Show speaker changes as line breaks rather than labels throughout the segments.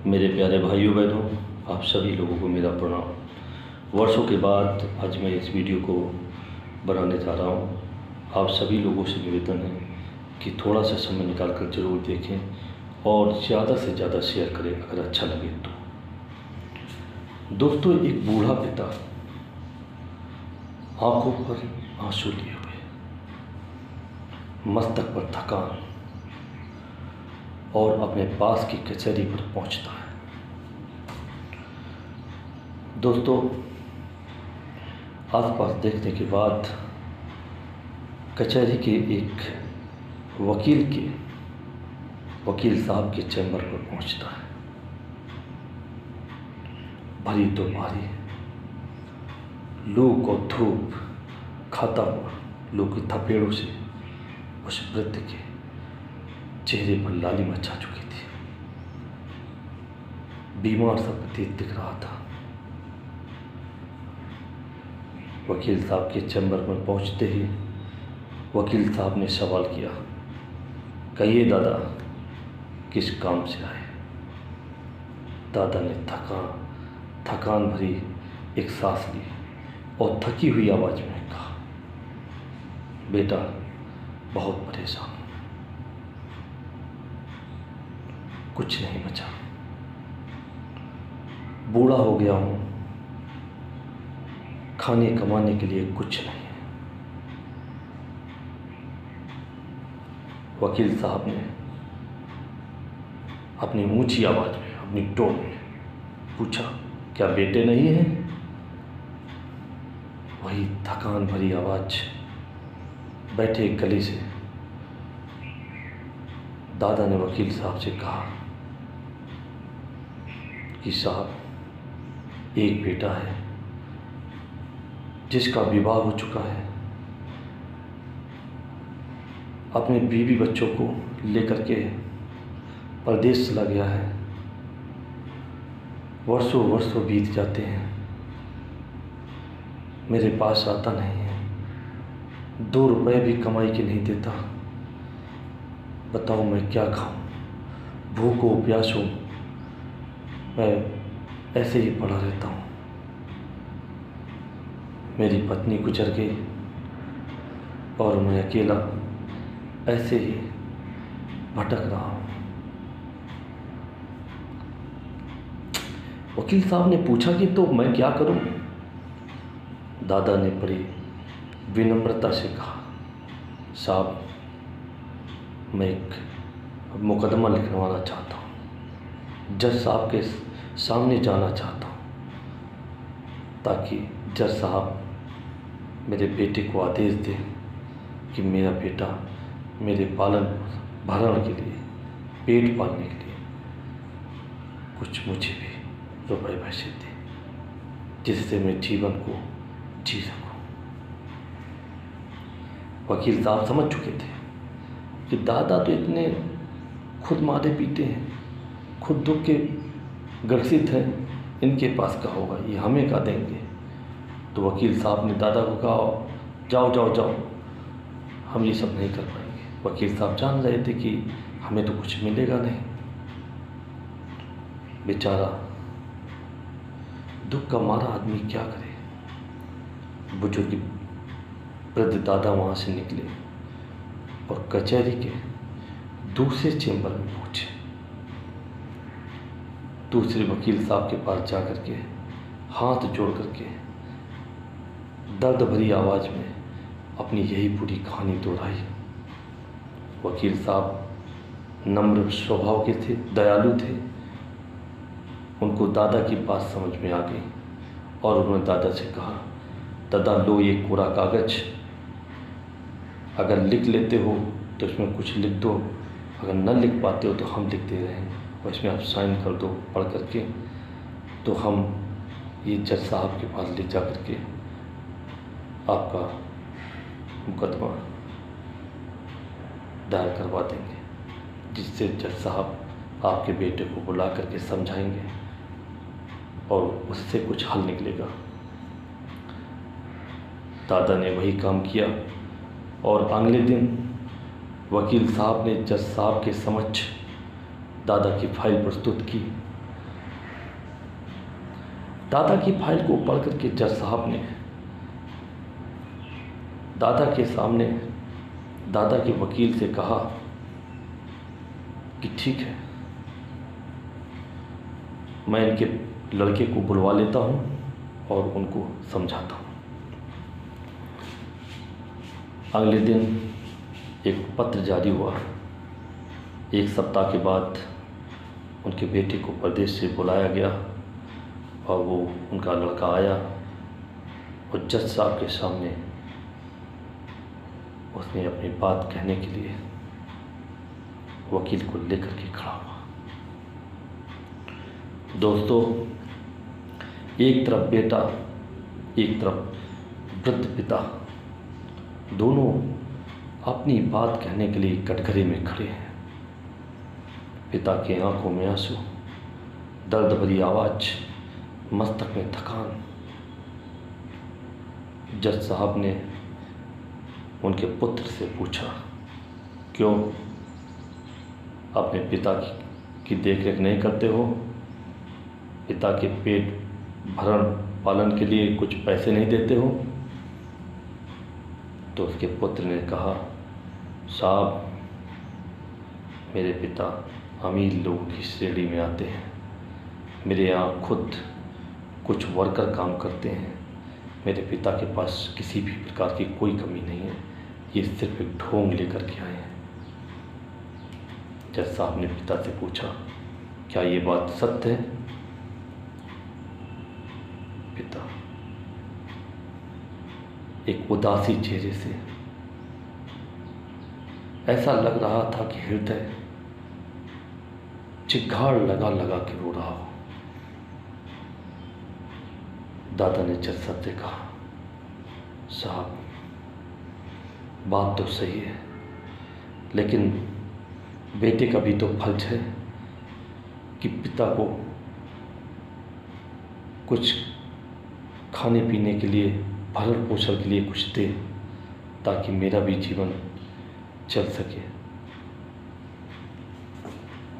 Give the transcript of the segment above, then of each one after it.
मेरे प्यारे भाइयों बहनों, आप सभी लोगों को मेरा प्रणाम। वर्षों के बाद आज मैं इस वीडियो को बनाने जा रहा हूँ। आप सभी लोगों से निवेदन है कि थोड़ा सा समय निकाल कर ज़रूर देखें और ज़्यादा से ज़्यादा शेयर करें अगर अच्छा लगे तो। दोस्तों, एक बूढ़ा पिता आंखों पर आंसू लिए हुए, मस्तक पर थकान और अपने पास की कचहरी पर पहुंचता है। दोस्तों, आसपास देखने के बाद कचहरी के एक वकील साहब के चैम्बर पर पहुंचता है। भरी तो भारी लू को धूप खाता हुआ लू की थपेड़ों से उस वृद्ध के चेहरे पर लाली मचा चुकी थी। बीमार सा प्रतीत दिख रहा था। वकील साहब के चैम्बर में पहुंचते ही वकील साहब ने सवाल किया, कहिए दादा, किस काम से आए? दादा ने थकान भरी एक सांस ली और थकी हुई आवाज़ में कहा, बेटा, बहुत परेशान हूँ, कुछ नहीं बचा, बूढ़ा हो गया हूँ, खाने कमाने के लिए कुछ नहीं है। वकील साहब ने अपनी ऊंची आवाज़ में, अपनी टोन में पूछा, क्या बेटे नहीं हैं? वही थकान भरी आवाज़ बैठे गली से दादा ने वकील साहब से कहा कि साहब, एक बेटा है जिसका विवाह हो चुका है, अपने बीवी बच्चों को लेकर के परदेश चला गया है। वर्षों बीत जाते हैं, मेरे पास आता नहीं है, 2 रुपए भी कमाई के नहीं देता। बताओ मैं क्या खाऊं? भूखों प्यासों मैं ऐसे ही पड़ा रहता हूँ। मेरी पत्नी गुजर गई और मैं अकेला ऐसे ही भटक रहा हूँ। वकील साहब ने पूछा कि तो मैं क्या करूं? दादा ने बड़ी विनम्रता से कहा, साहब, मैं एक मुकदमा लिखवाना चाहता हूं, जज साहब के सामने जाना चाहता हूं, ताकि जज साहब मेरे बेटे को आदेश दें कि मेरा बेटा मेरे पालन भरण के लिए, पेट पालने के लिए कुछ मुझे भी रुपए पैसे दे, जिससे मैं जीवन को जी सकूं। वकील साहब समझ चुके थे कि दादा तो इतने खुद मारे पीते हैं, खुद दुख के ग्रसित हैं, इनके पास क्या होगा, ये हमें क्या देंगे। तो वकील साहब ने दादा को कहा, जाओ जाओ जाओ, हम ये सब नहीं कर पाएंगे। वकील साहब जान रहे थे कि हमें तो कुछ मिलेगा नहीं। बेचारा दुख का मारा आदमी क्या करे। बुजुर्ग वृद्ध दादा वहाँ से निकले और कचहरी के दूसरे चैम्बर में पहुँचे। दूसरे वकील साहब के पास जा कर के हाथ जोड़ करके दर्द भरी आवाज़ में अपनी यही पूरी कहानी दोहराई। वकील साहब नम्र स्वभाव के थे, दयालु थे। उनको दादा की बात समझ में आ गई और उन्होंने दादा से कहा, दादा, लो ये कोरा कागज़, अगर लिख लेते हो तो इसमें कुछ लिख दो, अगर न लिख पाते हो तो हम लिख दे रहे हैं और इसमें आप साइन कर दो पढ़ करके, तो हम ये जज साहब के पास ले जा करके आपका मुकदमा दायर करवा देंगे, जिससे जज साहब आपके बेटे को बुला करके समझाएंगे और उससे कुछ हल निकलेगा। दादा ने वही काम किया और अगले दिन वकील साहब ने जज साहब के समक्ष दादा की फाइल प्रस्तुत की दादा की फाइल को पढ़ करके जज साहब ने दादा के सामने दादा के वकील से कहा कि ठीक है, मैं इनके लड़के को बुलवा लेता हूँ और उनको समझाता हूँ। अगले दिन एक पत्र जारी हुआ। एक सप्ताह के बाद उनके बेटे को प्रदेश से बुलाया गया और वो उनका लड़का आया और जज साहब के सामने उसने अपनी बात कहने के लिए वकील को लेकर के खड़ा हुआ। दोस्तों, एक तरफ बेटा, एक तरफ वृद्ध पिता, दोनों अपनी बात कहने के लिए कटघरे में खड़े हैं। पिता की आंखों में आंसू, दर्द भरी आवाज़, मस्तक में थकान। जज साहब ने उनके पुत्र से पूछा, क्यों अपने पिता की देखरेख नहीं करते हो? पिता के पेट भरण पालन के लिए कुछ पैसे नहीं देते हो? तो उसके पुत्र ने कहा, साहब, मेरे पिता अमीर लोगों की श्रेणी में आते हैं। मेरे यहाँ खुद कुछ वर्कर काम करते हैं। मेरे पिता के पास किसी भी प्रकार की कोई कमी नहीं है। ये सिर्फ एक ढोंग लेकर के आए हैं। जज साहब ने पिता से पूछा, क्या ये बात सत्य है? पिता एक उदासी चेहरे से, ऐसा लग रहा था कि हृदय चिघाड़ लगा लगा के रो रहा हो। दादा ने जज साहब से कहा, साहब, बात तो सही है, लेकिन बेटे का भी तो फर्ज है कि पिता को कुछ खाने पीने के लिए, भरण पोषण के लिए कुछ दे, ताकि मेरा भी जीवन चल सके।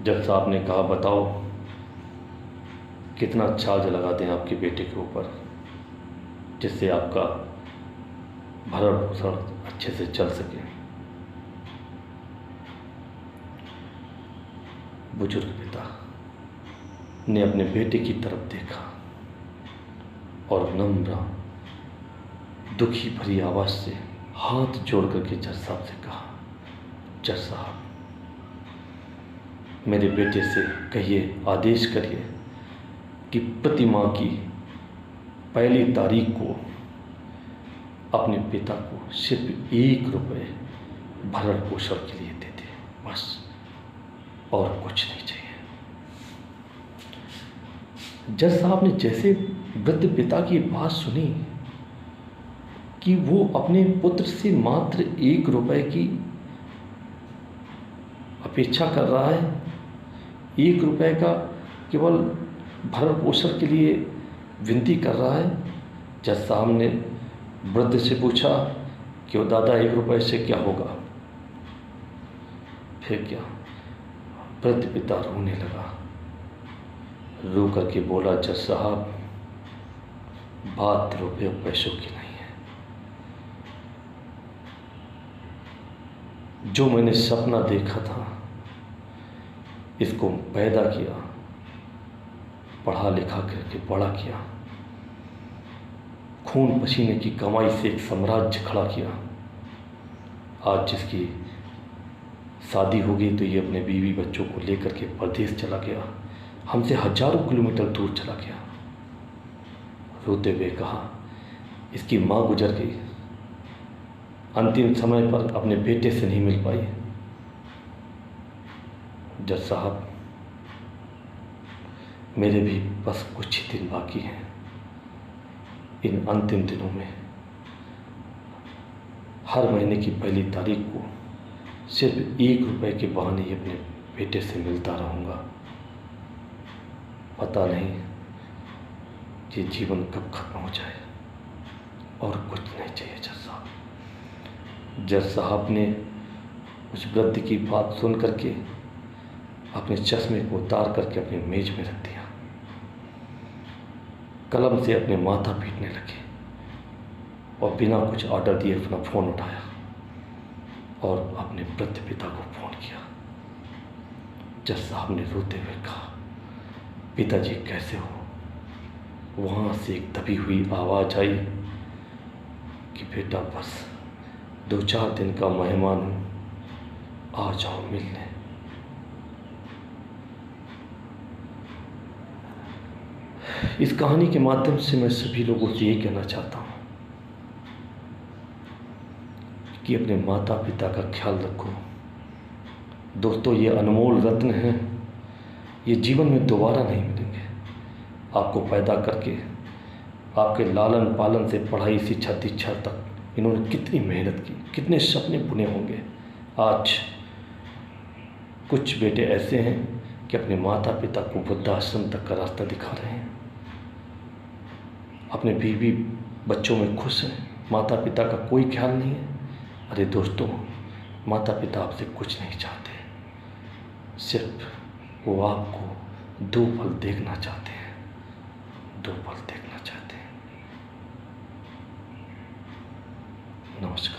जज साहब ने कहा, बताओ कितना चार्ज लगा दें आपके बेटे के ऊपर, जिससे आपका भरण पोषण अच्छे से चल सके। बुजुर्ग पिता ने अपने बेटे की तरफ देखा और नम्र, दुखी भरी आवाज़ से हाथ जोड़ करके जज साहब से कहा, जज साहब, मेरे बेटे से कहिए, आदेश करिए कि प्रति माह की पहली तारीख को अपने पिता को सिर्फ 1 रुपये भरण पोषण के लिए दे दे, बस, और कुछ नहीं चाहिए। जज साहब ने जैसे वृद्ध पिता की बात सुनी कि वो अपने पुत्र से मात्र 1 रुपये की अपेक्षा कर रहा है, 1 रुपये का केवल भरण पोषण के लिए विनती कर रहा है। जज साहब ने वृद्ध से पूछा, क्यों दादा, 1 रुपये से क्या होगा? फिर क्या? वृद्ध पिता रोने लगा। रो करके बोला, जज साहब, बात रुपये पैसों की नहीं है। जो मैंने सपना देखा था, इसको पैदा किया, पढ़ा लिखा करके बड़ा किया, खून पसीने की कमाई से एक साम्राज्य खड़ा किया। आज जिसकी शादी हो गई तो ये अपने बीवी बच्चों को लेकर के परदेश चला गया, हमसे हजारों किलोमीटर दूर चला गया। रोते हुए कहा, इसकी माँ गुजर गई, अंतिम समय पर अपने बेटे से नहीं मिल पाई। जज साहब, मेरे भी बस कुछ ही दिन बाकी हैं। इन अंतिम दिनों में हर महीने की पहली तारीख को सिर्फ 1 रुपये के बहाने ही अपने बेटे से मिलता रहूँगा। पता नहीं कि जीवन कब खत्म हो जाए, और कुछ नहीं चाहिए। जज साहब ने उस वृद्ध की बात सुन करके अपने चश्मे को उतार करके अपनी मेज में रख दिया। कलम से अपने माथा पीटने लगे और बिना कुछ ऑर्डर दिए अपना फ़ोन उठाया और अपने वृद्ध पिता को फ़ोन किया। जज साहब ने रोते हुए कहा, पिताजी कैसे हो? वहाँ से एक दबी हुई आवाज़ आई कि बेटा बस 2-4 दिन का मेहमान हूँ, आ जाओ मिलने। इस कहानी के माध्यम से मैं सभी लोगों से ये कहना चाहता हूँ कि अपने माता पिता का ख्याल रखो। दोस्तों, ये अनमोल रत्न हैं, ये जीवन में दोबारा नहीं मिलेंगे। आपको पैदा करके आपके लालन पालन से पढ़ाई शिक्षा दीक्षा तक इन्होंने कितनी मेहनत की, कितने सपने बुने होंगे। आज कुछ बेटे ऐसे हैं कि अपने माता पिता को वृद्धाश्रम तक का रास्ता दिखा रहे हैं, अपने बीवी बच्चों में खुश हैं, माता पिता का कोई ख्याल नहीं है। अरे दोस्तों, माता पिता आपसे कुछ नहीं चाहते, सिर्फ वो आपको 2 पल देखना चाहते हैं, 2 पल देखना चाहते हैं। नमस्कार।